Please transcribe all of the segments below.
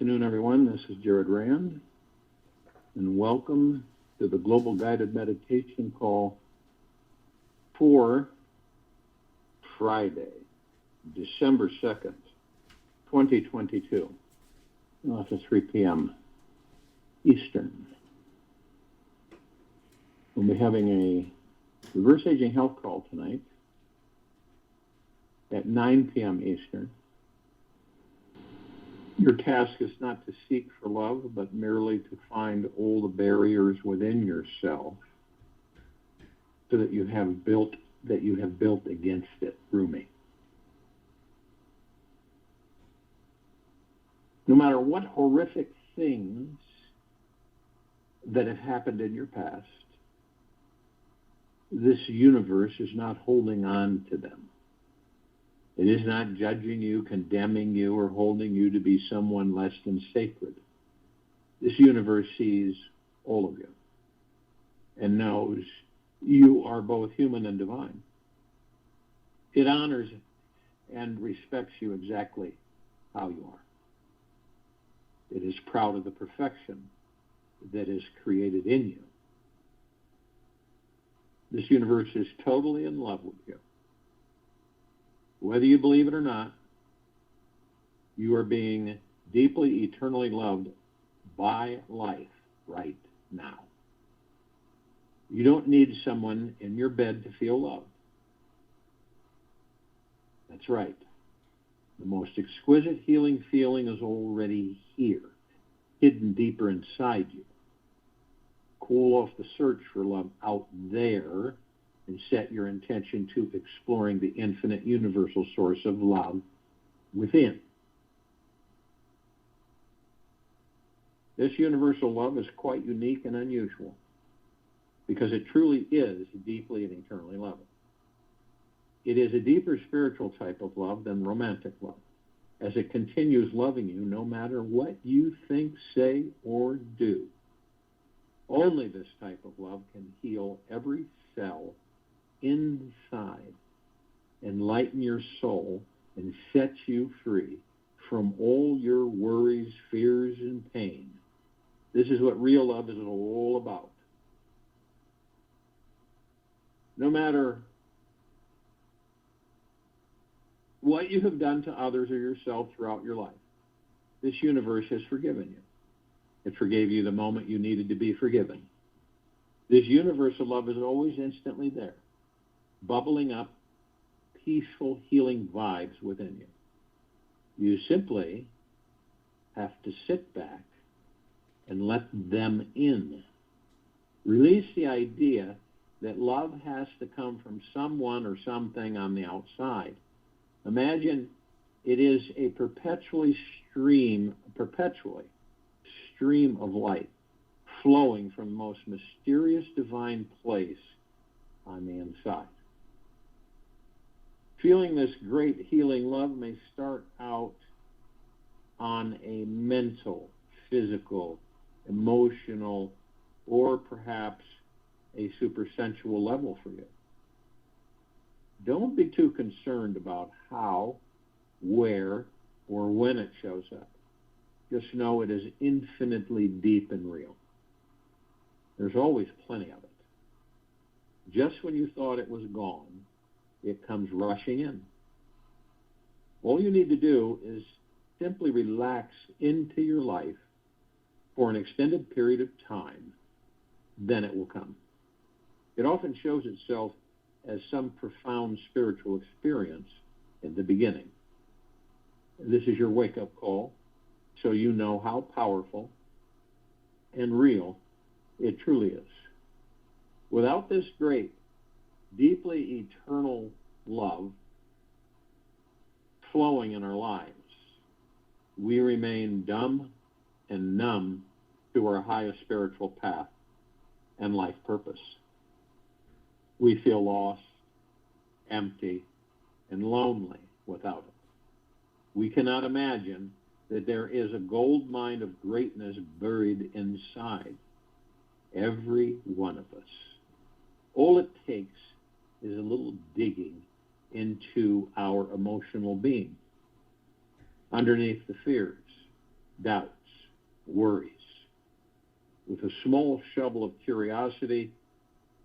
afternoon, everyone. This is Jared Rand, and welcome to the Global Guided Meditation Call for Friday, December 2nd, 2022, after 3 p.m. Eastern. We'll be having a reverse aging health call tonight at 9 p.m. Eastern. Your task is not to seek for love, but merely to find all the barriers within yourself so that you have built against it through me. No matter what horrific things that have happened in your past, this universe is not holding on to them. It is not judging you, condemning you, or holding you to be someone less than sacred. This universe sees all of you and knows you are both human and divine. It honors and respects you exactly how you are. It is proud of the perfection that is created in you. This universe is totally in love with you. Whether you believe it or not, you are being deeply, eternally loved by life right now. You don't need someone in your bed to feel loved. That's right. The most exquisite healing feeling is already here, hidden deeper inside you. Cool off the search for love out there and set your intention to exploring the infinite universal source of love within. This universal love is quite unique and unusual because it truly is deeply and eternally loving. It is a deeper spiritual type of love than romantic love, as it continues loving you no matter what you think, say, or do. Only this type of love can heal every cell inside, enlighten your soul, and set you free from all your worries, fears, and pain. This is what real love is all about. No matter what you have done to others or yourself throughout your life, this universe has forgiven you. It forgave you the moment you needed to be forgiven. This universal love is always instantly there, bubbling up peaceful, healing vibes within you. You simply have to sit back and let them in. Release the idea that love has to come from someone or something on the outside. Imagine it is a perpetual stream of light flowing from the most mysterious divine place on the inside. Feeling this great healing love may start out on a mental, physical, emotional, or perhaps a supersensual level for you. Don't be too concerned about how, where, or when it shows up. Just know it is infinitely deep and real. There's always plenty of it. Just when you thought it was gone, it comes rushing in. All you need to do is simply relax into your life for an extended period of time. Then it will come. It often shows itself as some profound spiritual experience in the beginning. This is your wake-up call, so you know how powerful and real it truly is. Without this great, deeply eternal love flowing in our lives, we remain dumb and numb to our highest spiritual path and life purpose. We feel lost, empty, and lonely without it. We cannot imagine that there is a gold mine of greatness buried inside every one of us. All it takes is a little digging into our emotional being, underneath the fears, doubts, worries. With a small shovel of curiosity,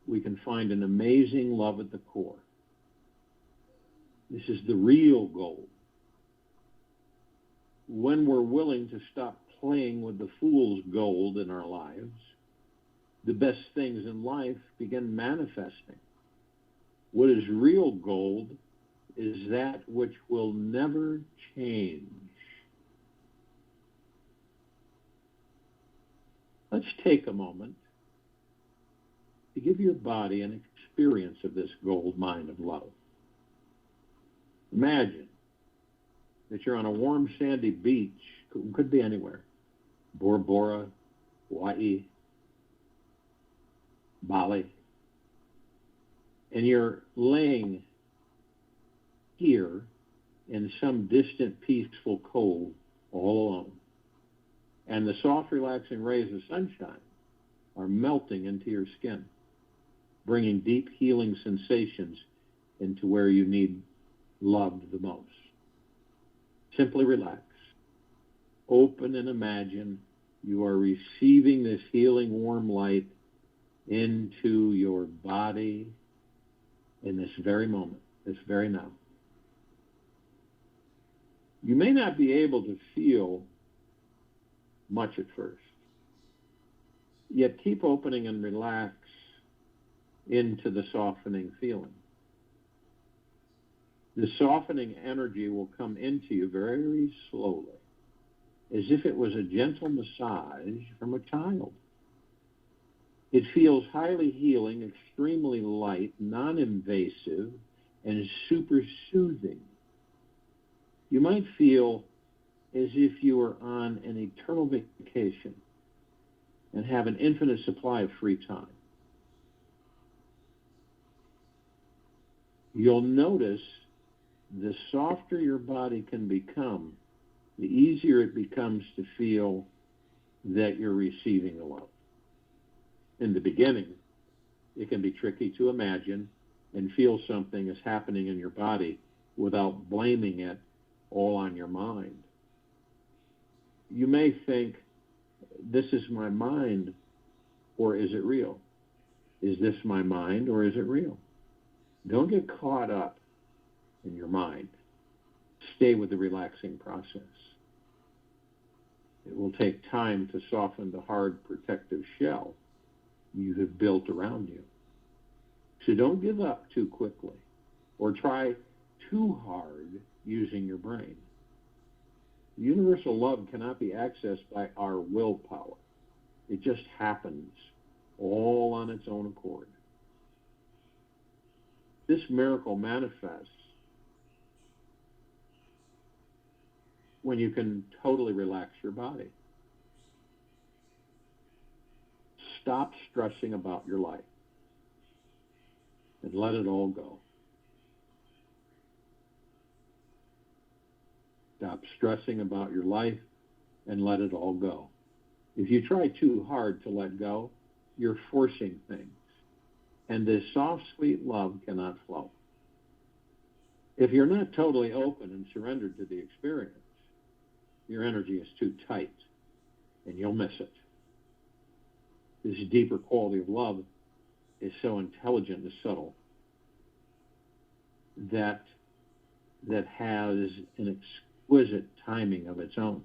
we can find an amazing love at the core. This is the real gold. When we're willing to stop playing with the fool's gold in our lives, the best things in life begin manifesting. What is real gold is that which will never change. Let's take a moment to give your body an experience of this gold mine of love. Imagine that you're on a warm, sandy beach, could be anywhere, Bora Bora, Hawaii, Bali, and you're laying here in some distant, peaceful cove all alone. And the soft, relaxing rays of sunshine are melting into your skin, bringing deep, healing sensations into where you need loved the most. Simply relax. Open and imagine you are receiving this healing, warm light into your body in this very moment, this very now. You may not be able to feel much at first, yet keep opening and relax into the softening feeling. The softening energy will come into you very slowly, as if it was a gentle massage from a child. It feels highly healing, extremely light, non-invasive, and super soothing. You might feel as if you were on an eternal vacation and have an infinite supply of free time. You'll notice the softer your body can become, the easier it becomes to feel that you're receiving the love. In the beginning, it can be tricky to imagine and feel something is happening in your body without blaming it all on your mind. You may think, this is my mind, or is it real? Is this my mind, or is it real? Don't get caught up in your mind. Stay with the relaxing process. It will take time to soften the hard protective shell you have built around you. So don't give up too quickly or try too hard using your brain. Universal love cannot be accessed by our willpower. It just happens all on its own accord. This miracle manifests when you can totally relax your body. Stop stressing about your life and let it all go. Stop stressing about your life and let it all go. If you try too hard to let go, you're forcing things, and this soft, sweet love cannot flow. If you're not totally open and surrendered to the experience, your energy is too tight, and you'll miss it. This deeper quality of love is so intelligent and subtle that has an exquisite timing of its own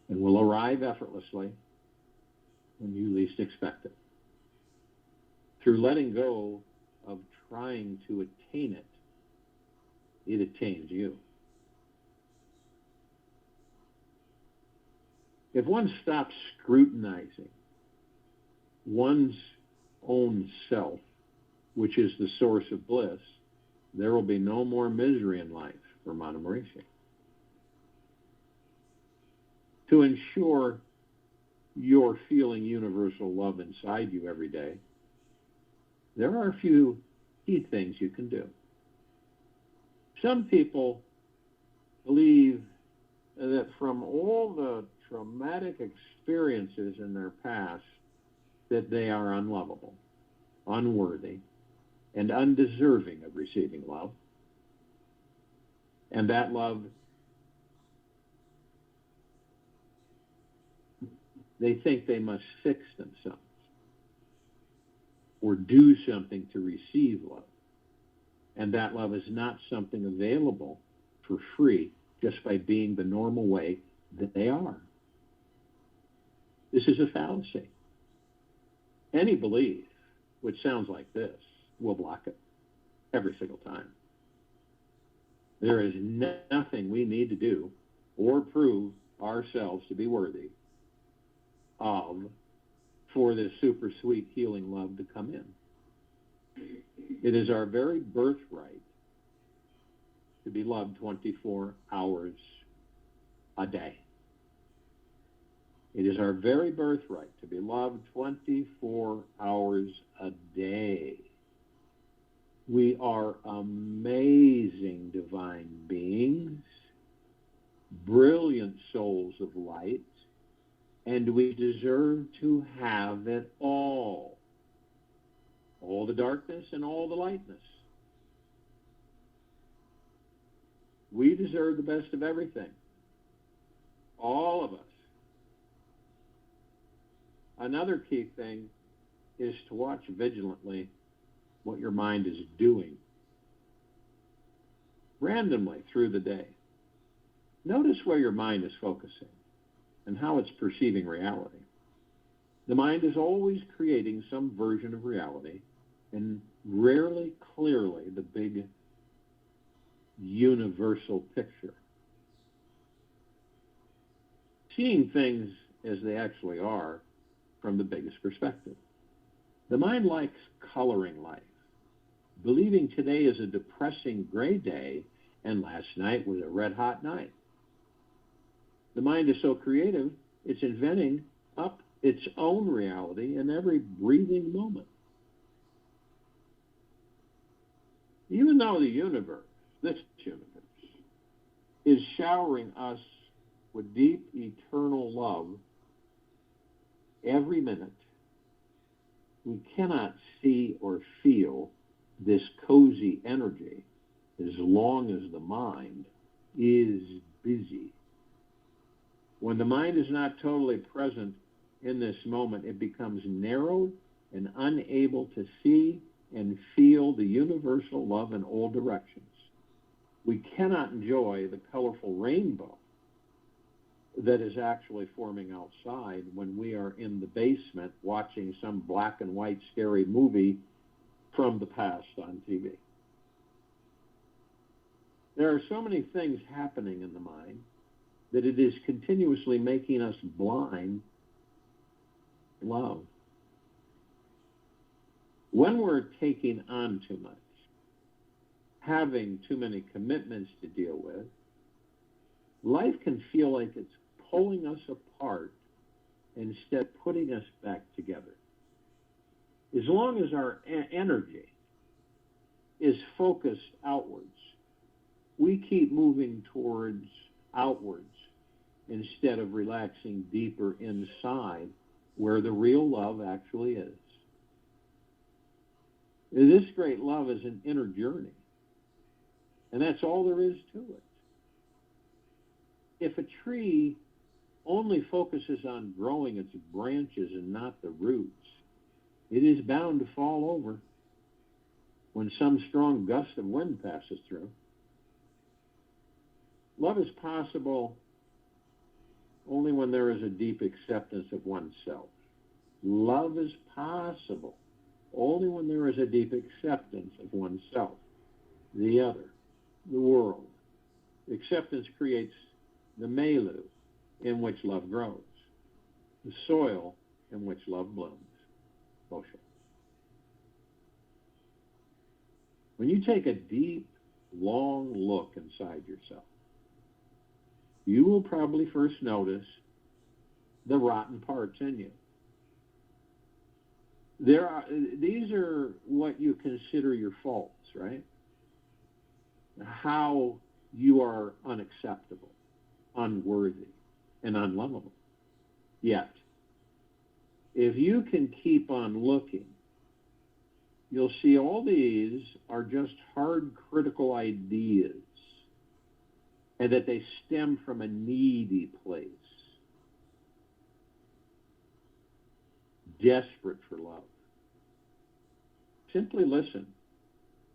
and will arrive effortlessly when you least expect it. Through letting go of trying to attain it, it attains you. If one stops scrutinizing one's own self, which is the source of bliss, there will be no more misery in life for Mata Maharishi. To ensure you're feeling universal love inside you every day, there are a few key things you can do. Some people believe that from all the traumatic experiences in their past, that they are unlovable, unworthy, and undeserving of receiving love. And that love they think they must fix themselves or do something to receive love. And that love is not something available for free just by being the normal way that they are. This is a fallacy. Any belief which sounds like this will block it every single time. There is nothing we need to do or prove ourselves to be worthy of for this super sweet healing love to come in. It is our very birthright to be loved 24 hours a day. It is our very birthright to be loved 24 hours a day. We are amazing divine beings, brilliant souls of light, and we deserve to have it all. All the darkness and all the lightness. We deserve the best of everything. All of us. Another key thing is to watch vigilantly what your mind is doing randomly through the day. Notice where your mind is focusing and how it's perceiving reality. The mind is always creating some version of reality, and rarely clearly the big universal picture. Seeing things as they actually are from the biggest perspective. The mind likes coloring life, believing today is a depressing gray day and last night was a red-hot night. The mind is so creative, it's inventing up its own reality in every breathing moment. Even though the universe, this universe, is showering us with deep, eternal love every minute, we cannot see or feel this cozy energy as long as the mind is busy. When the mind is not totally present in this moment, it becomes narrowed and unable to see and feel the universal love in all directions. We cannot enjoy the colorful rainbow that is actually forming outside when we are in the basement watching some black and white scary movie from the past on TV. There are so many things happening in the mind that it is continuously making us blind love. When we're taking on too much, having too many commitments to deal with, life can feel like it's pulling us apart instead of putting us back together. As long as our energy is focused outwards, we keep moving towards outwards instead of relaxing deeper inside where the real love actually is. This great love is an inner journey, and that's all there is to it. If a tree only focuses on growing its branches and not the roots, it is bound to fall over when some strong gust of wind passes through. Love is possible only when there is a deep acceptance of oneself. Love is possible only when there is a deep acceptance of oneself, the other, the world. Acceptance creates the milieu in which love grows, the soil in which love blooms. Osho. When you take a deep, long look inside yourself, you will probably first notice the rotten parts in you. These are what you consider your faults, right? How you are unacceptable, unworthy, and unlovable. Yet, if you can keep on looking, you'll see all these are just hard, critical ideas, and that they stem from a needy place. desperate for love. Simply listen,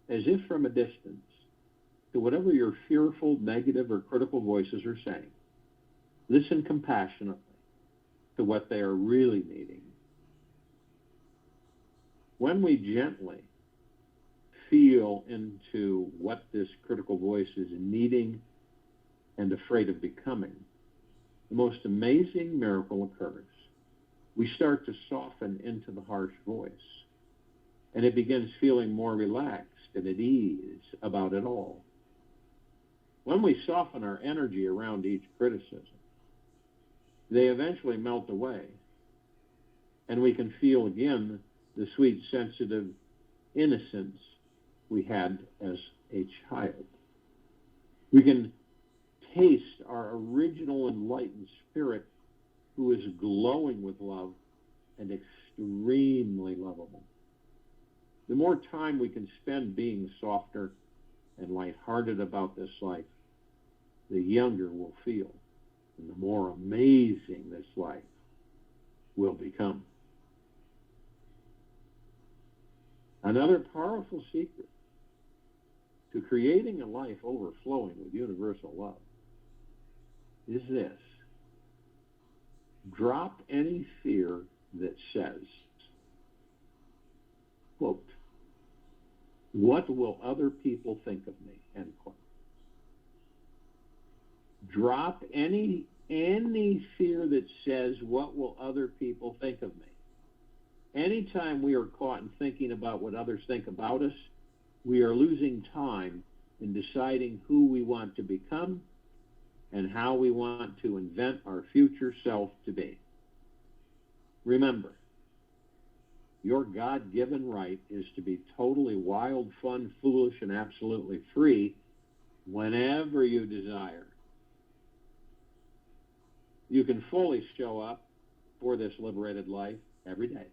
as if from a distance, to whatever your fearful, negative, or critical voices are saying. Listen compassionately to what they are really needing. When we gently feel into what this critical voice is needing and afraid of becoming, the most amazing miracle occurs. We start to soften into the harsh voice, and it begins feeling more relaxed and at ease about it all. When we soften our energy around each criticism, they eventually melt away, and we can feel again the sweet, sensitive innocence we had as a child. We can taste our original enlightened spirit who is glowing with love and extremely lovable. The more time we can spend being softer and lighthearted about this life, the younger we'll feel, and the more amazing this life will become. Another powerful secret to creating a life overflowing with universal love is this: drop any fear that says, quote, "What will other people think of me?" End quote. Drop any fear that says, "What will other people think of me?" Anytime we are caught in thinking about what others think about us, we are losing time in deciding who we want to become and how we want to invent our future self to be. Remember, your God-given right is to be totally wild, fun, foolish, and absolutely free whenever you desire. You can fully show up for this liberated life every day.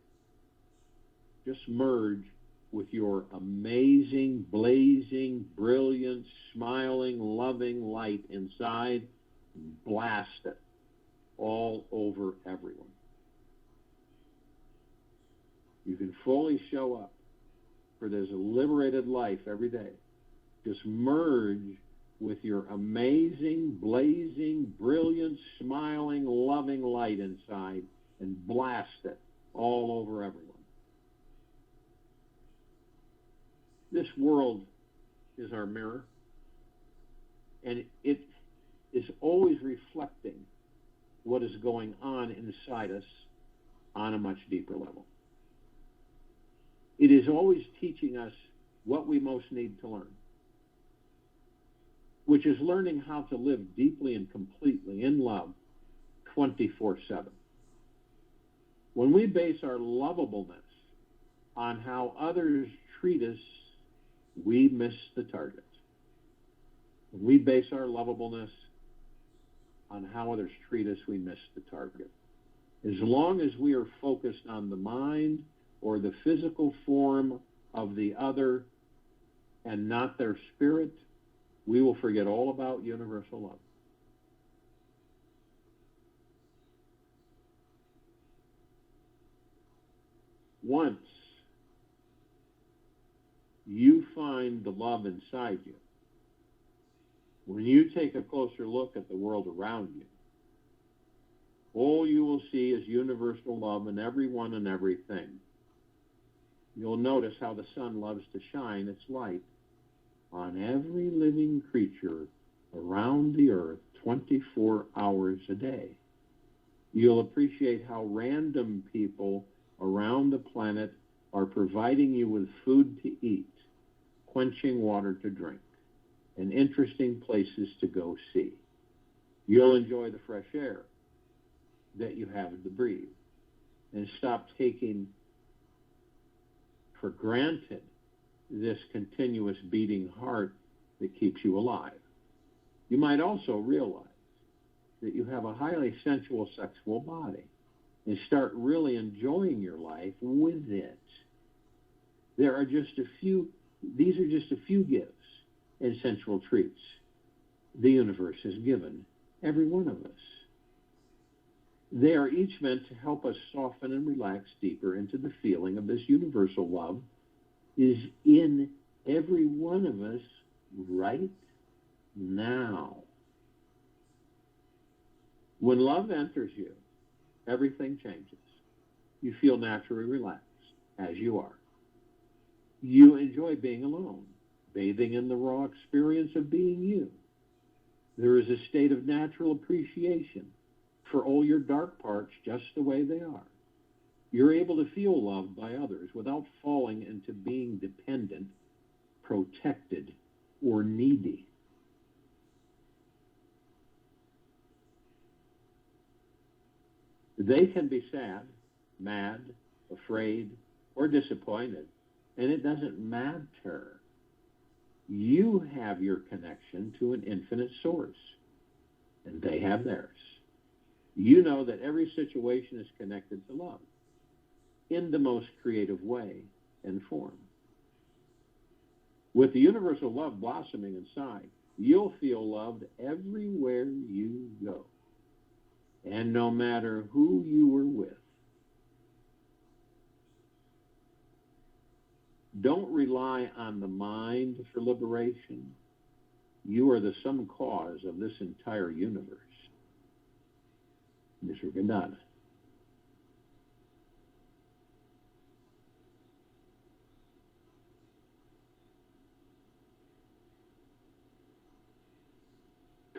Just merge with your amazing, blazing, brilliant, smiling, loving light inside and blast it all over everyone. You can fully show up for this liberated life every day. Just merge with your amazing, blazing, brilliant, smiling, loving light inside and blast it all over everyone. This world is our mirror, and it is always reflecting what is going on inside us on a much deeper level. It is always teaching us what we most need to learn, which is learning how to live deeply and completely in love 24/7. When we base our lovableness on how others treat us, we miss the target. When we base our lovableness on how others treat us, we miss the target. As long as we are focused on the mind or the physical form of the other and not their spirit, we will forget all about universal love. Once you find the love inside you, when you take a closer look at the world around you, all you will see is universal love in everyone and everything. You'll notice how the sun loves to shine its light on every living creature around the earth 24 hours a day. You'll appreciate how random people around the planet are providing you with food to eat, quenching water to drink, and interesting places to go see. You'll enjoy the fresh air that you have to breathe and stop taking for granted this continuous beating heart that keeps you alive. You might also realize that you have a highly sensual sexual body and start really enjoying your life with it. These are just a few gifts and sensual treats the universe has given every one of us. They are each meant to help us soften and relax deeper into the feeling of this universal love is in every one of us right now. When love enters you, everything changes. You feel naturally relaxed, as you are. You enjoy being alone, bathing in the raw experience of being you. There is a state of natural appreciation for all your dark parts just the way they are. You're able to feel loved by others without falling into being dependent, protected, or needy. They can be sad, mad, afraid, or disappointed, and it doesn't matter. You have your connection to an infinite source, and they have theirs. You know that every situation is connected to love in the most creative way and form. With the universal love blossoming inside, you'll feel loved everywhere you go, and no matter who you were with. Don't rely on the mind for liberation. You are the sum cause of this entire universe. Nisargadatta.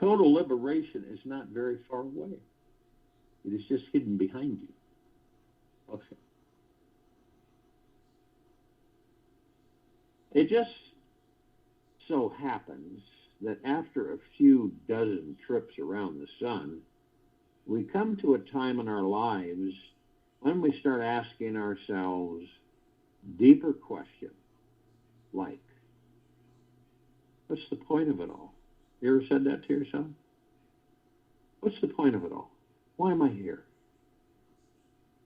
Total liberation is not very far away. It is just hidden behind you. Okay. It just so happens that after a few dozen trips around the sun, we come to a time in our lives when we start asking ourselves deeper questions like, what's the point of it all? You ever said that to yourself? What's the point of it all? Why am I here?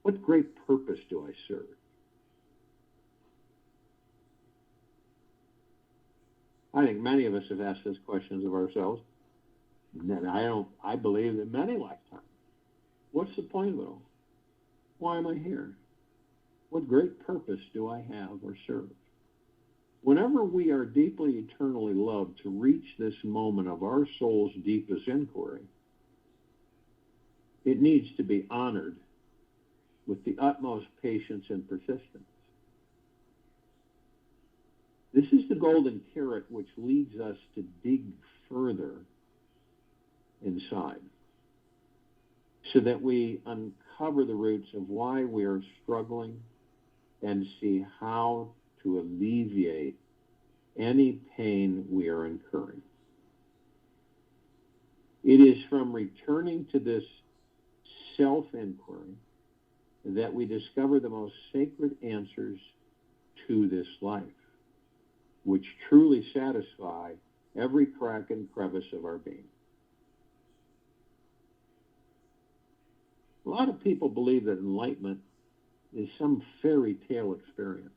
What great purpose do I serve? I think many of us have asked these questions of ourselves, and I believe that many lifetimes. What's the point of it all? Why am I here? What great purpose do I have or serve? Whenever we are deeply eternally loved to reach this moment of our soul's deepest inquiry, it needs to be honored with the utmost patience and persistence. This is the golden carrot which leads us to dig further inside so that we uncover the roots of why we are struggling and see how to alleviate any pain we are incurring. It is from returning to this self-inquiry that we discover the most sacred answers to this life, which truly satisfy every crack and crevice of our being. A lot of people believe that enlightenment is some fairy tale experience.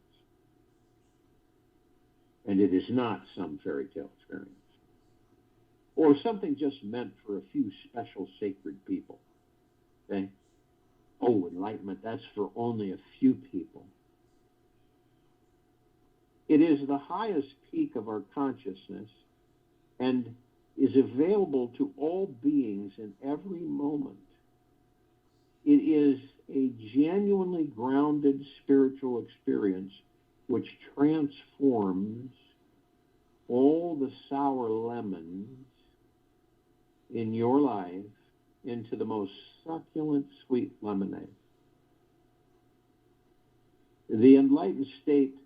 And it is not some fairy tale experience. Or something just meant for a few special sacred people. Okay? Oh, enlightenment, that's for only a few people. It is the highest peak of our consciousness and is available to all beings in every moment. It is a genuinely grounded spiritual experience which transforms all the sour lemons in your life into the most succulent sweet lemonade. The enlightened state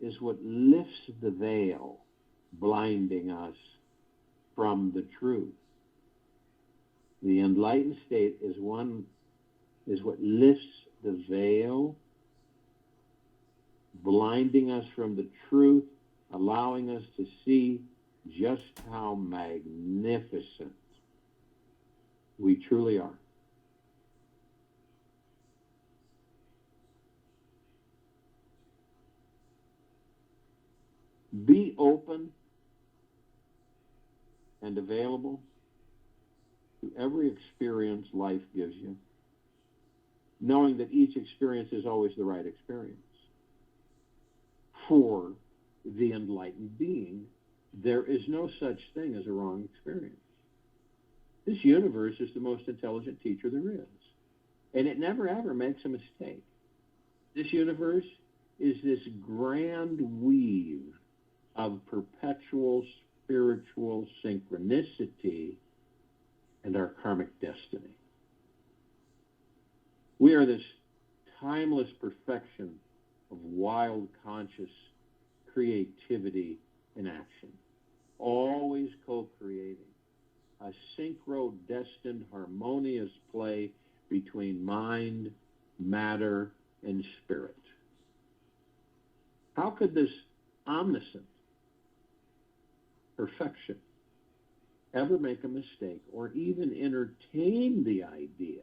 is what lifts the veil, blinding us from the truth. The enlightened state is what lifts the veil, blinding us from the truth, allowing us to see just how magnificent we truly are. Be open and available to every experience life gives you. knowing that each experience is always the right experience. For the enlightened being, there is no such thing as a wrong experience. This universe is the most intelligent teacher there is, and it never ever makes a mistake. This universe is this grand weave of perpetual spiritual synchronicity and our karmic destiny. We are this timeless perfection of wild conscious creativity in action, always co-creating, a synchro-destined harmonious play between mind, matter, and spirit. How could this omniscient perfection ever make a mistake or even entertain the idea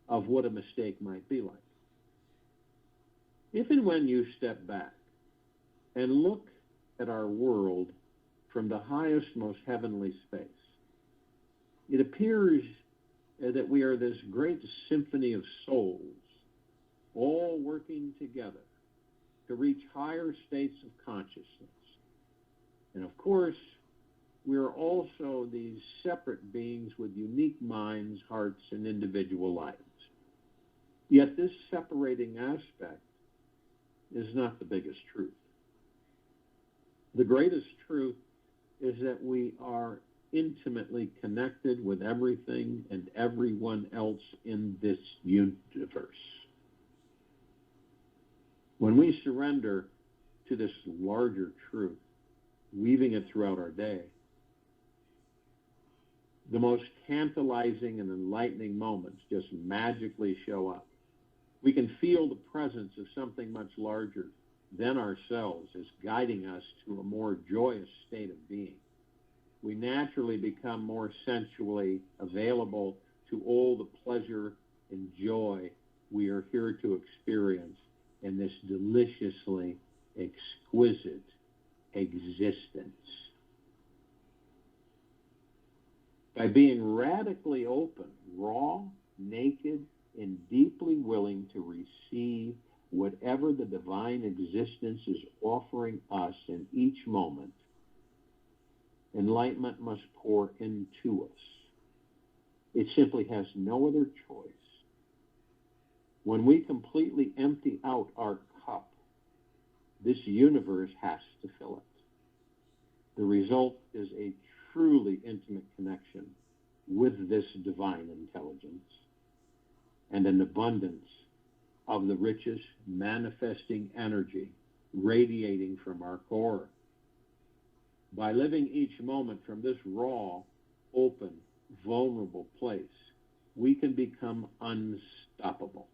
of what a mistake might be like? If and when you step back and look at our world from the highest, most heavenly space, it appears that we are this great symphony of souls, all working together to reach higher states of consciousness. And of course, we are also these separate beings with unique minds, hearts, and individual lives. Yet this separating aspect is not the biggest truth. The greatest truth is that we are intimately connected with everything and everyone else in this universe. When we surrender to this larger truth, weaving it throughout our day, the most tantalizing and enlightening moments just magically show up. We can feel the presence of something much larger than ourselves is guiding us to a more joyous state of being. We naturally become more sensually available to all the pleasure and joy we are here to experience in this deliciously exquisite existence. By being radically open, raw, naked, and deeply willing to receive whatever the divine existence is offering us in each moment, enlightenment must pour into us. It simply has no other choice. When we completely empty out our cup, this universe has to fill it. The result is a truly intimate connection with this divine intelligence and an abundance of the richest manifesting energy radiating from our core. By living each moment from this raw, open, vulnerable place, we can become unstoppable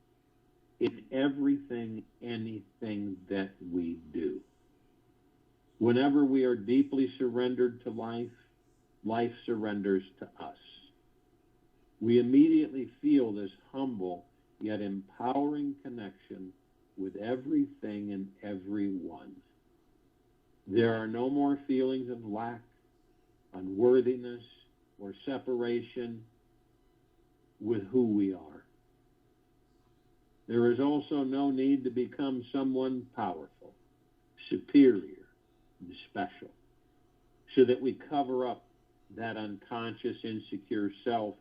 in everything, anything that we do. Whenever we are deeply surrendered to life, life surrenders to us. We immediately feel this humble yet empowering connection with everything and everyone. There are no more feelings of lack, unworthiness, or separation with who we are. There is also no need to become someone powerful, superior, and special, so that we cover up that unconscious, insecure self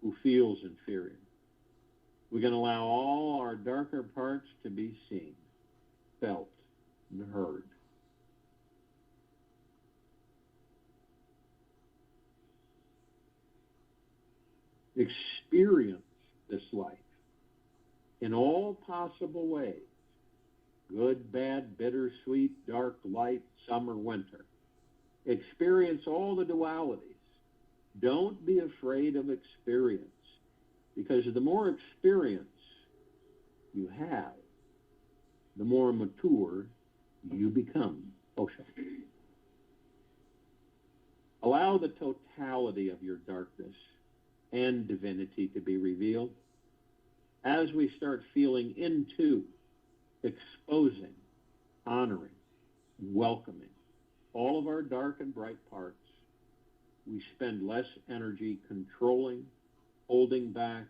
who feels inferior. We can allow all our darker parts to be seen, felt, and heard. Experience this life in all possible ways, good, bad, bitter, sweet, dark, light, summer, winter. Experience all the dualities. Don't be afraid of experience, because the more experience you have, the more mature you become. Osho. Allow the totality of your darkness and divinity to be revealed as we start feeling into, exposing, honoring, welcoming all of our dark and bright parts. We spend less energy controlling, holding back,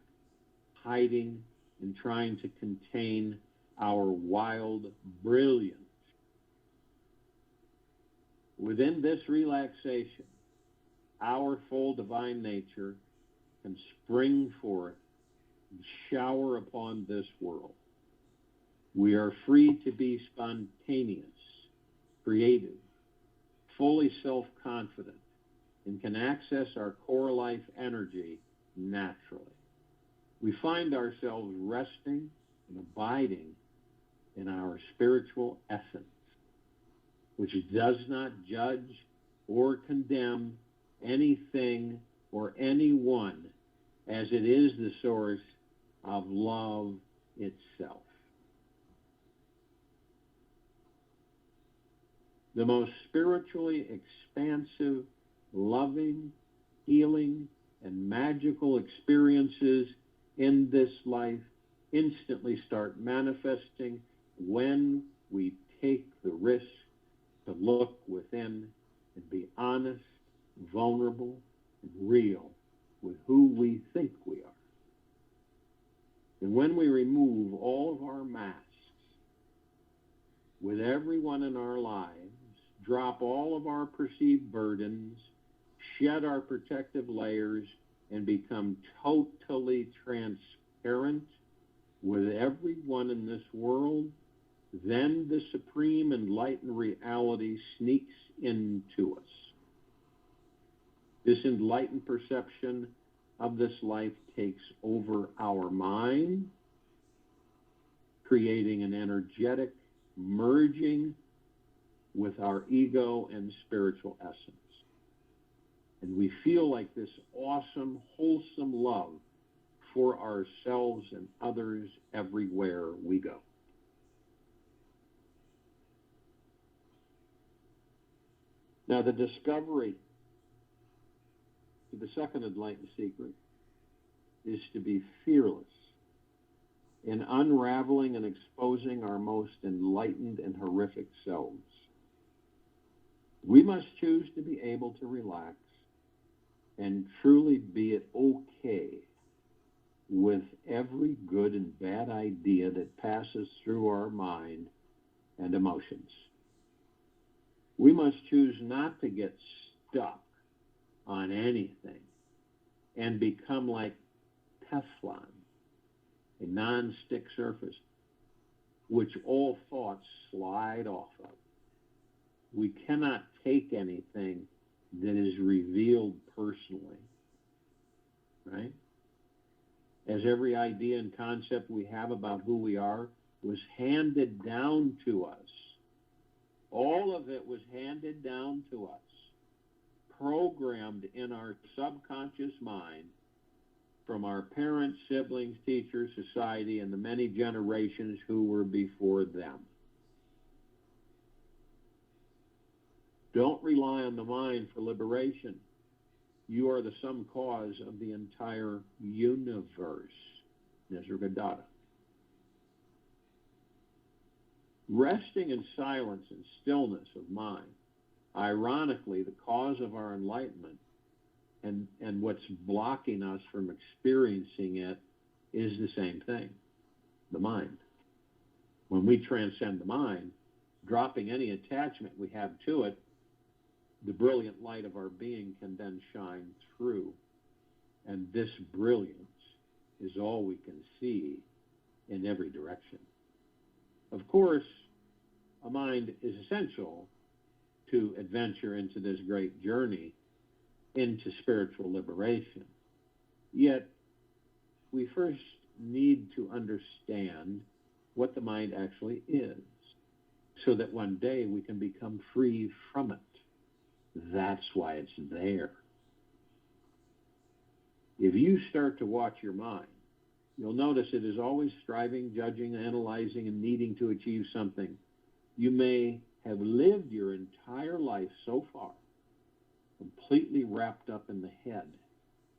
hiding, in trying to contain our wild brilliance. Within this relaxation, our full divine nature can spring forth and shower upon this world. We are free to be spontaneous, creative, fully self-confident, and can access our core life energy naturally. We find ourselves resting and abiding in our spiritual essence, which does not judge or condemn anything or anyone, as it is the source of love itself. The most spiritually expansive, loving, healing, and magical experiences in this life instantly start manifesting when we take the risk to look within and be honest, vulnerable, and real with who we think we are. And when we remove all of our masks with everyone in our lives, drop all of our perceived burdens, shed our protective layers, and become totally transparent with everyone in this world, then the supreme enlightened reality sneaks into us. This enlightened perception of this life takes over our mind, creating an energetic merging with our ego and spiritual essence. And we feel like this awesome, wholesome love for ourselves and others everywhere we go. Now, the discovery to the second enlightened secret is to be fearless in unraveling and exposing our most enlightened and horrific selves. We must choose to be able to relax and truly be okay with every good and bad idea that passes through our mind and emotions. We must choose not to get stuck on anything and become like Teflon, a non-stick surface, which all thoughts slide off of. We cannot take anything that is revealed personally, right? As every idea and concept we have about who we are was handed down to us. All of it was handed down to us, programmed in our subconscious mind from our parents, siblings, teachers, society, and the many generations who were before them. Don't rely on the mind for liberation. You are the sum cause of the entire universe. Nisargadatta. Resting in silence and stillness of mind, ironically, the cause of our enlightenment and what's blocking us from experiencing it is the same thing, the mind. When we transcend the mind, dropping any attachment we have to it, the brilliant light of our being can then shine through. And this brilliance is all we can see in every direction. Of course, a mind is essential to adventure into this great journey into spiritual liberation. Yet, we first need to understand what the mind actually is, so that one day we can become free from it. That's why it's there. If you start to watch your mind, you'll notice it is always striving, judging, analyzing, and needing to achieve something. You may have lived your entire life so far completely wrapped up in the head,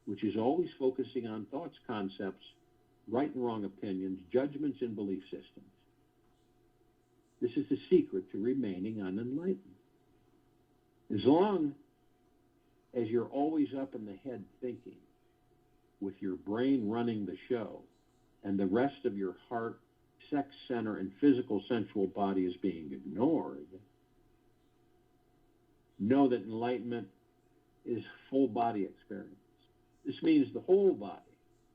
which is always focusing on thoughts, concepts, right and wrong opinions, judgments, and belief systems. This is the secret to remaining unenlightened. As long as you're always up in the head thinking, with your brain running the show, and the rest of your heart, sex center, and physical sensual body is being ignored, know that enlightenment is full body experience. This means the whole body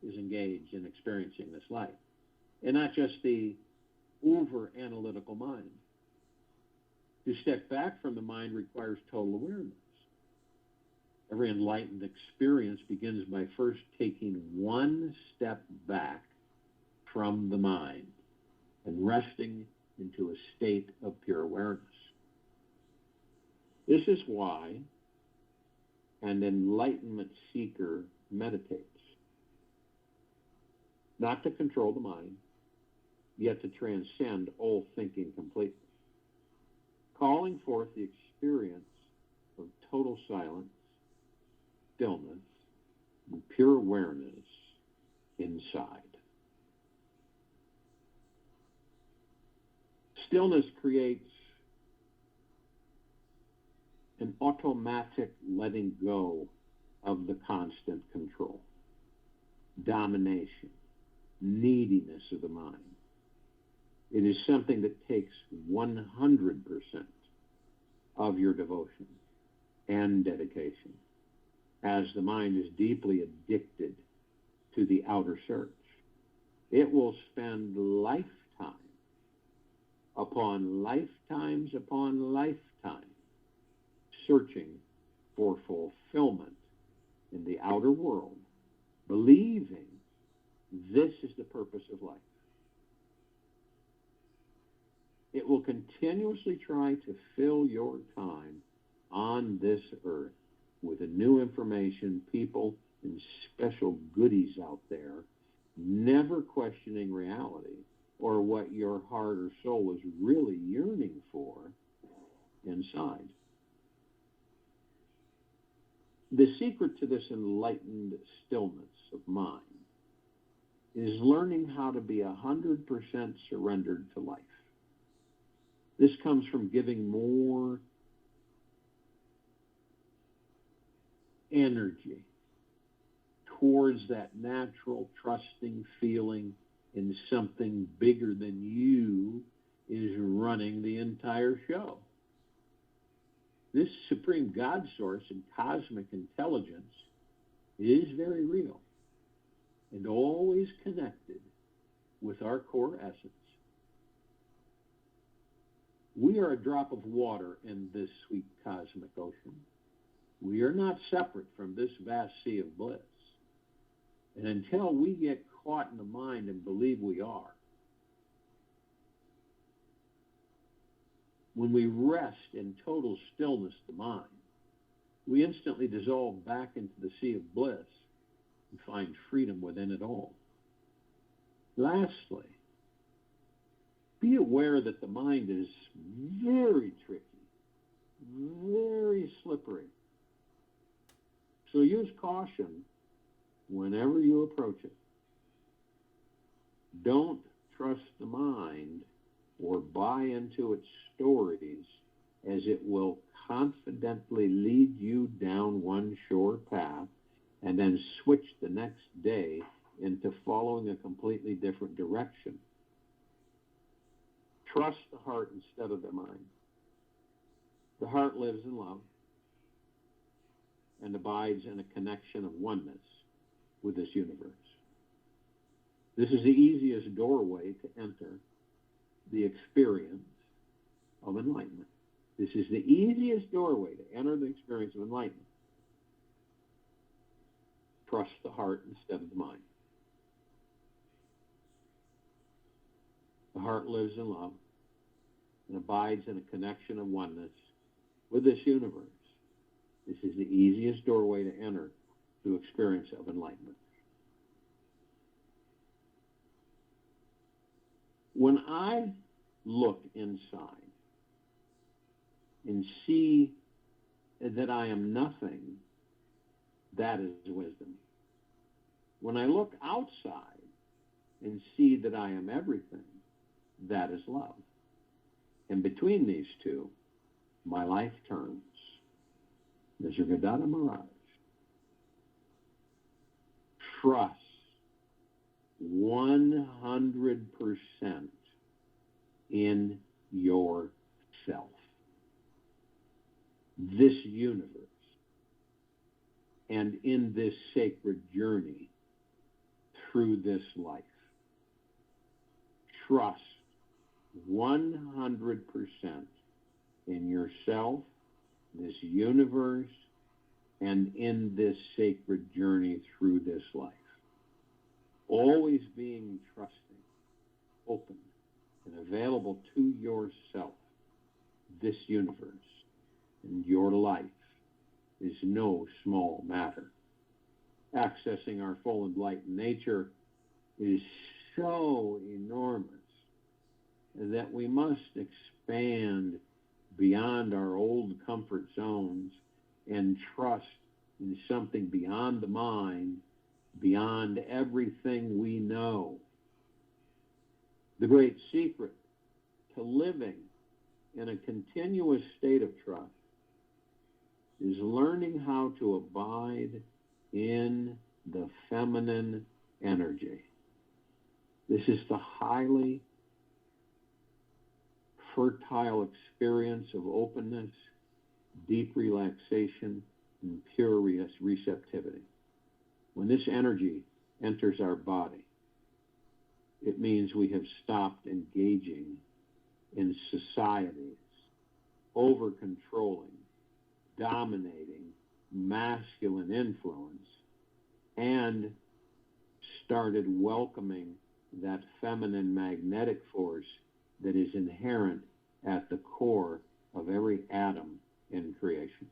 is engaged in experiencing this life, and not just the over-analytical mind. To step back from the mind requires total awareness. Every enlightened experience begins by first taking one step back from the mind and resting into a state of pure awareness. This is why an enlightenment seeker meditates. Not to control the mind, yet to transcend all thinking completely. Calling forth the experience of total silence, stillness, and pure awareness inside. Stillness creates an automatic letting go of the constant control, domination, neediness of the mind. It is something that takes 100% of your devotion and dedication, as the mind is deeply addicted to the outer search. It will spend lifetime upon lifetimes upon lifetime searching for fulfillment in the outer world, believing this is the purpose of life. It will continuously try to fill your time on this earth with the new information, people, and special goodies out there, never questioning reality or what your heart or soul is really yearning for inside. The secret to this enlightened stillness of mind is learning how to be 100% surrendered to life. This comes from giving more energy towards that natural, trusting feeling in something bigger than you is running the entire show. This supreme God source and cosmic intelligence is very real and always connected with our core essence. We are a drop of water in this sweet cosmic ocean. We are not separate from this vast sea of bliss. And until we get caught in the mind and believe we are, when we rest in total stillness of the mind, we instantly dissolve back into the sea of bliss and find freedom within it all. Lastly, be aware that the mind is very tricky, very slippery. So use caution whenever you approach it. Don't trust the mind or buy into its stories, as it will confidently lead you down one sure path and then switch the next day into following a completely different direction. Trust the heart instead of the mind. The heart lives in love and abides in a connection of oneness with this universe. This is the easiest doorway to enter the experience of enlightenment. This is the easiest doorway to enter the experience of enlightenment. Trust the heart instead of the mind. The heart lives in love and abides in a connection of oneness with this universe. This is the easiest doorway to enter the experience of enlightenment. When I look inside and see that I am nothing, that is wisdom. When I look outside and see that I am everything, that is love. And between these two, my life turns. Nisargadatta Maharaj. Trust 100% in yourself, this universe, and in this sacred journey through this life. Trust 100% in yourself, this universe, and in this sacred journey through this life. Always being trusting, open, and available to yourself, this universe, and your life is no small matter. Accessing our full enlightened nature is so enormous that we must expand beyond our old comfort zones and trust in something beyond the mind, beyond everything we know. The great secret to living in a continuous state of trust is learning how to abide in the feminine energy. This is the highly fertile experience of openness, deep relaxation, and pure receptivity. When this energy enters our body, it means we have stopped engaging in society's over-controlling, dominating, masculine influence, and started welcoming that feminine magnetic force that is inherent at the core of every atom in creation.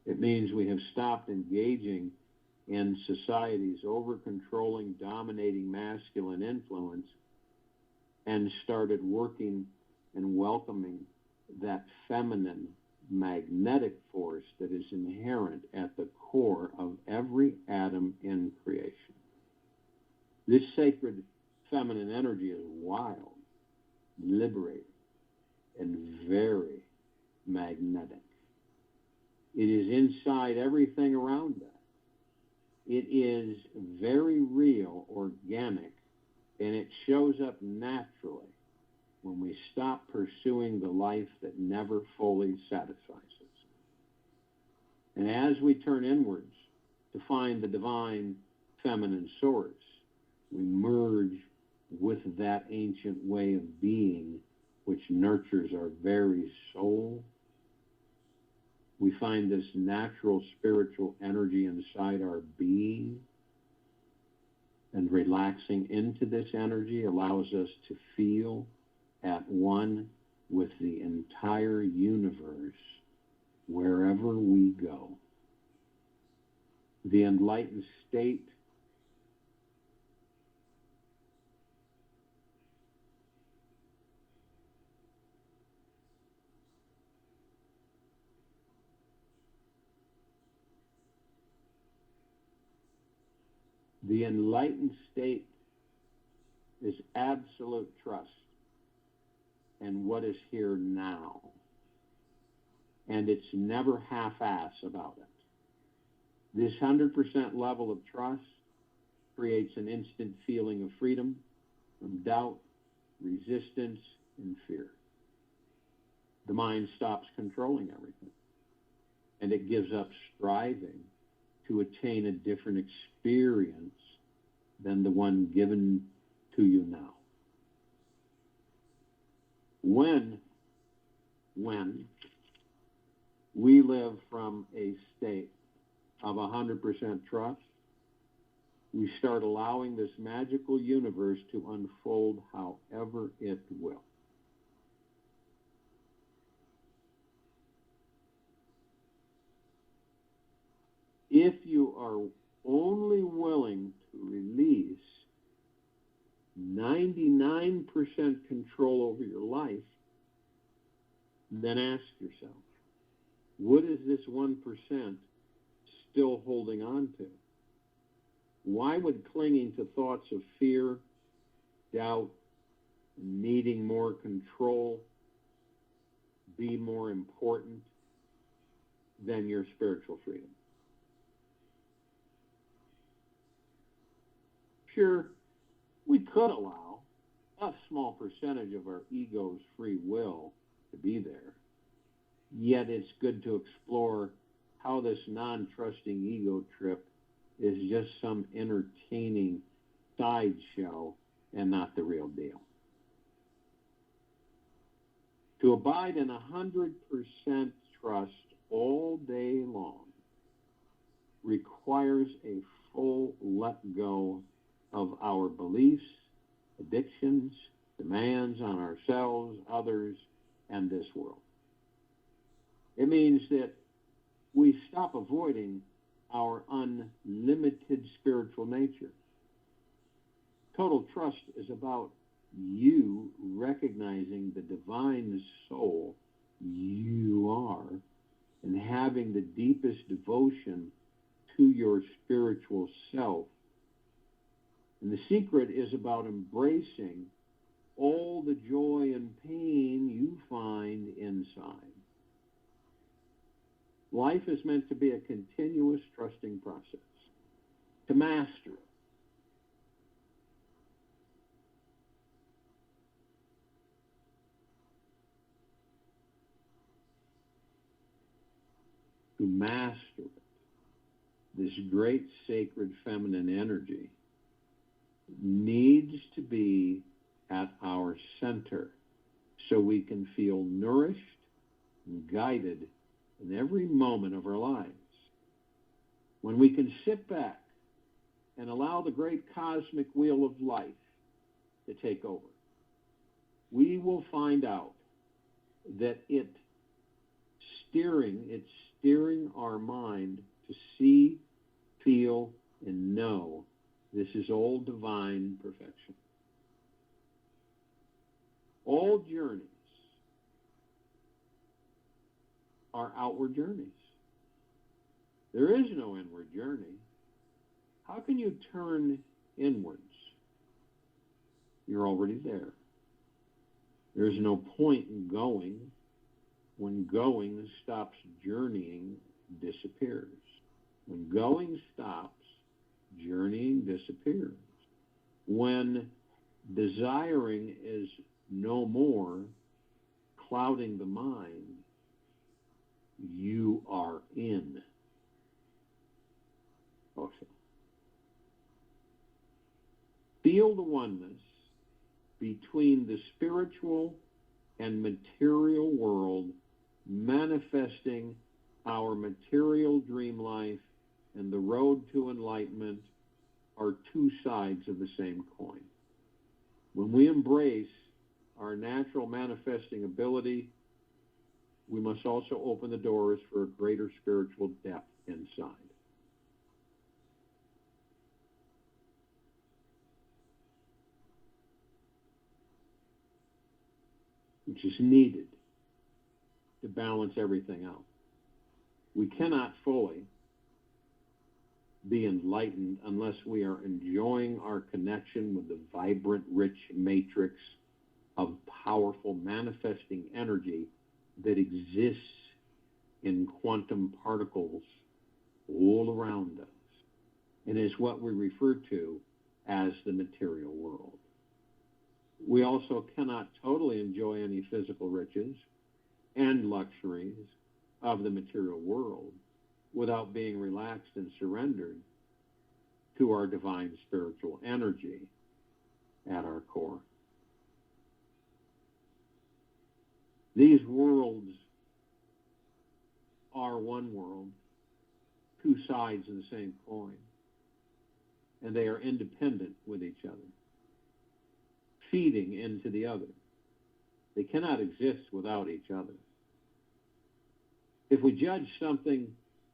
It means we have stopped engaging in society's over-controlling, dominating masculine influence and started working and welcoming that feminine magnetic force that is inherent at the core of every atom in creation. This sacred feminine energy is wild, liberating, and very magnetic. It is inside everything around us. It is very real, organic, and it shows up naturally when we stop pursuing the life that never fully satisfies us. And as we turn inwards to find the divine feminine source, we merge with that ancient way of being which nurtures our very soul. We find this natural spiritual energy inside our being, and relaxing into this energy allows us to feel at one with the entire universe wherever we go. The enlightened state is absolute trust in what is here now. And it's never half-ass about it. This 100% level of trust creates an instant feeling of freedom from doubt, resistance, and fear. The mind stops controlling everything, and it gives up striving to attain a different experience than the one given to you now. When we live from a state of 100% trust, we start allowing this magical universe to unfold however it will. If you are only willing to release 99% control over your life, then ask yourself, what is this 1% still holding on to? Why would clinging to thoughts of fear, doubt, needing more control be more important than your spiritual freedom? Sure, we could allow a small percentage of our ego's free will to be there, yet it's good to explore how this non-trusting ego trip is just some entertaining sideshow and not the real deal. To abide in 100% trust all day long requires a full let go of our beliefs, addictions, demands on ourselves, others, and this world. It means that we stop avoiding our unlimited spiritual nature. Total trust is about you recognizing the divine soul you are and having the deepest devotion to your spiritual self. And the secret is about embracing all the joy and pain you find inside. Life is meant to be a continuous trusting process. To master it, this great sacred feminine energy needs to be at our center so we can feel nourished and guided in every moment of our lives. When we can sit back and allow the great cosmic wheel of life to take over, we will find out that it's steering our mind to see, feel, and know this is all divine perfection. All journeys are outward journeys. There is no inward journey. How can you turn inwards? You're already there. There's no point in going. When going stops, journeying disappears. When going stops, journeying disappears. When desiring is no more clouding the mind, you are in. Also, feel the oneness between the spiritual and material world manifesting our material dream life and the road to enlightenment are two sides of the same coin. When we embrace our natural manifesting ability, we must also open the doors for a greater spiritual depth inside. Which is needed to balance everything out. We cannot fully be enlightened unless we are enjoying our connection with the vibrant, rich matrix of powerful manifesting energy that exists in quantum particles all around us and is what we refer to as the material world. We also cannot totally enjoy any physical riches and luxuries of the material world without being relaxed and surrendered to our divine spiritual energy at our core. These worlds are one world, two sides of the same coin, and they are independent with each other, feeding into the other. They cannot exist without each other. If we judge something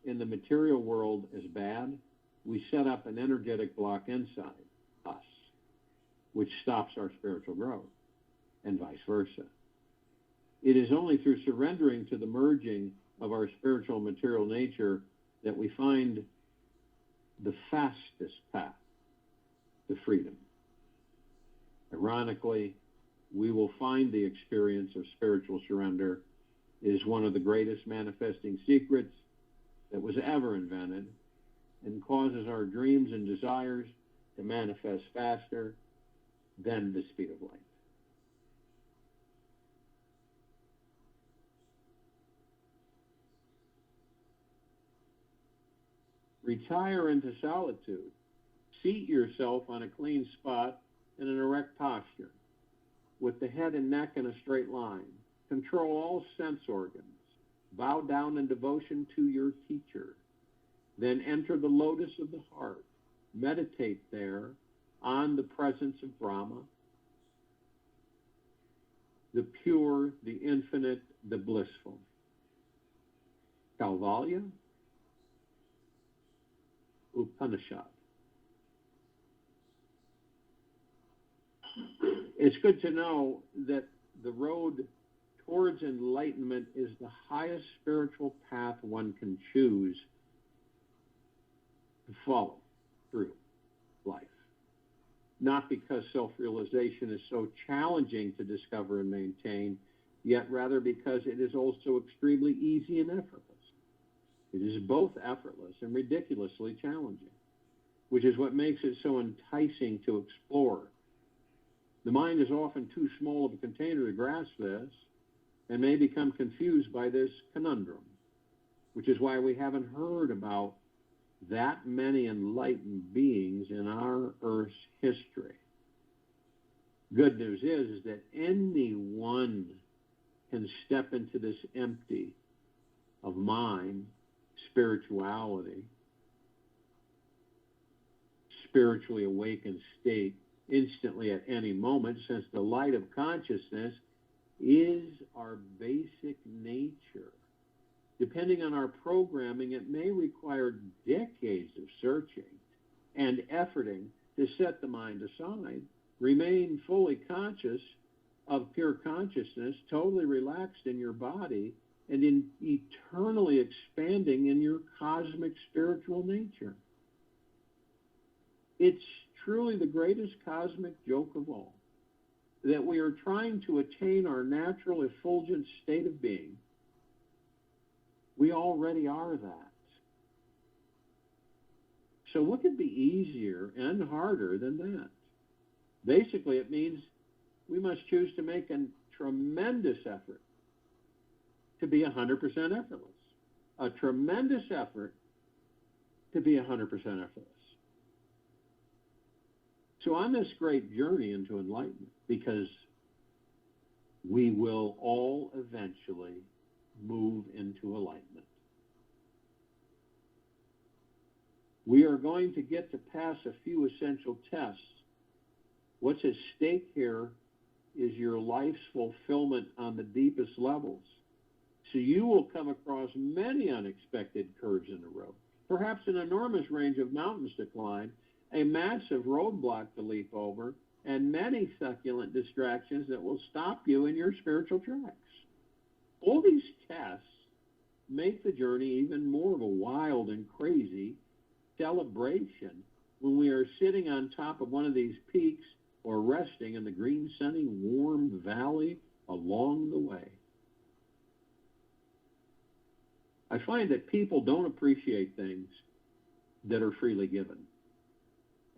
in the material world as bad, we set up an energetic block inside us, which stops our spiritual growth, and vice versa. It is only through surrendering to the merging of our spiritual and material nature that we find the fastest path to freedom. Ironically, we will find the experience of spiritual surrender is one of the greatest manifesting secrets that was ever invented and causes our dreams and desires to manifest faster than the speed of light. Retire into solitude. Seat yourself on a clean spot in an erect posture, with the head and neck in a straight line. Control all sense organs. Bow down in devotion to your teacher. Then enter the lotus of the heart. Meditate there on the presence of Brahma, the pure, the infinite, the blissful. Kaivalya, Upanishad. It's good to know that the road towards enlightenment is the highest spiritual path one can choose to follow through life. Not because self-realization is so challenging to discover and maintain, yet rather because it is also extremely easy and effortless. It is both effortless and ridiculously challenging, which is what makes it so enticing to explore. The mind is often too small of a container to grasp this and may become confused by this conundrum, which is why we haven't heard about that many enlightened beings in our Earth's history. Good news is that anyone can step into this empty of mind, spirituality, spiritually awakened state instantly at any moment, since the light of consciousness is our basic nature. Depending on our programming, it may require decades of searching and efforting to set the mind aside, remain fully conscious of pure consciousness, totally relaxed in your body, and in eternally expanding in your cosmic spiritual nature. It's truly the greatest cosmic joke of all, that we are trying to attain our natural effulgent state of being. We already are that. So what could be easier and harder than that? Basically, it means we must choose to make a tremendous effort to be 100% effortless. A tremendous effort to be 100% effortless. So on this great journey into enlightenment, because we will all eventually move into enlightenment, we are going to get to pass a few essential tests. What's at stake here is your life's fulfillment on the deepest levels. So you will come across many unexpected curves in the road, perhaps an enormous range of mountains to climb, a massive roadblock to leap over, and many succulent distractions that will stop you in your spiritual tracks. All these tests make the journey even more of a wild and crazy celebration when we are sitting on top of one of these peaks or resting in the green, sunny, warm valley along the way. I find that people don't appreciate things that are freely given.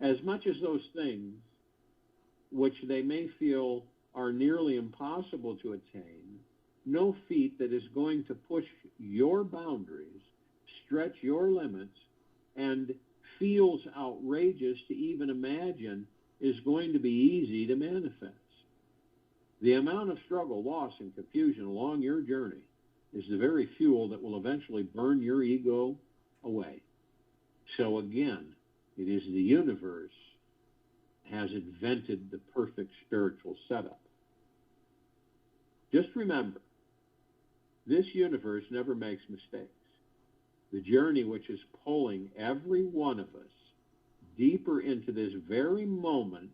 As much as those things which they may feel are nearly impossible to attain, no feat that is going to push your boundaries, stretch your limits, and feels outrageous to even imagine is going to be easy to manifest. The amount of struggle, loss, and confusion along your journey is the very fuel that will eventually burn your ego away. So again, it is the universe has invented the perfect spiritual setup. Just remember, this universe never makes mistakes. The journey which is pulling every one of us deeper into this very moment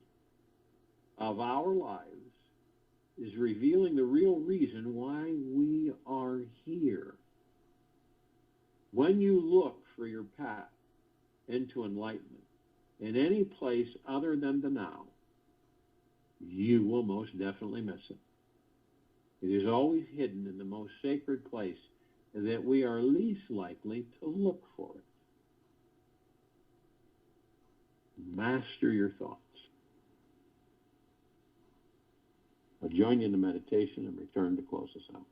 of our lives is revealing the real reason why we are here. When you look for your path into enlightenment in any place other than the now, you will most definitely miss it. It is always hidden in the most sacred place that we are least likely to look for it. Master your thoughts. I'll join you in the meditation and return to close us out.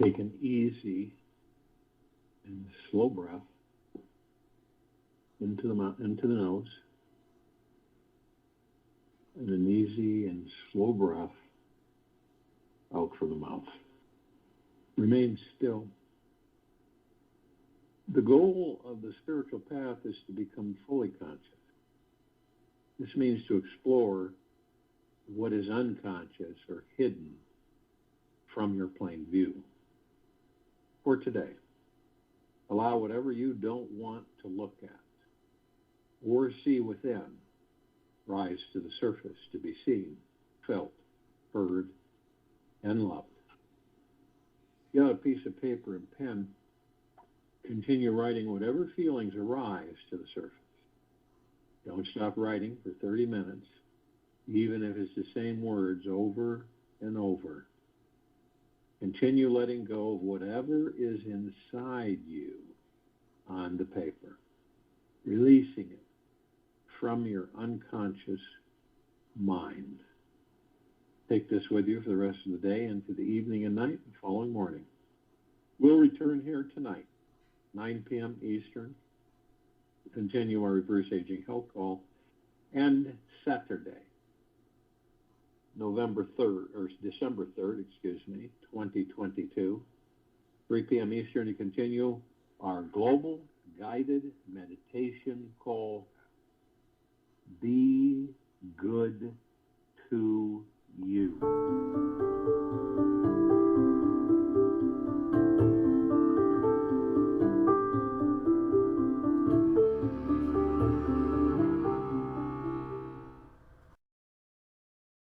Take an easy and slow breath into the nose, and an easy and slow breath out from the mouth. Remain still. The goal of the spiritual path is to become fully conscious. This means to explore what is unconscious or hidden from your plain view. For today, allow whatever you don't want to look at or see within rise to the surface to be seen, felt, heard, and loved. You got a piece of paper and pen. Continue writing whatever feelings arise to the surface. Don't stop writing for 30 minutes, even if it's the same words over and over. Continue letting go of whatever is inside you on the paper, releasing it from your unconscious mind. Take this with you for the rest of the day into the evening and night and following morning. We'll return here tonight, 9 p.m. Eastern, to continue our reverse aging health call, and Saturday, December 3rd, 2022, 3 p.m. Eastern, to continue our global guided meditation call, Be Good to You.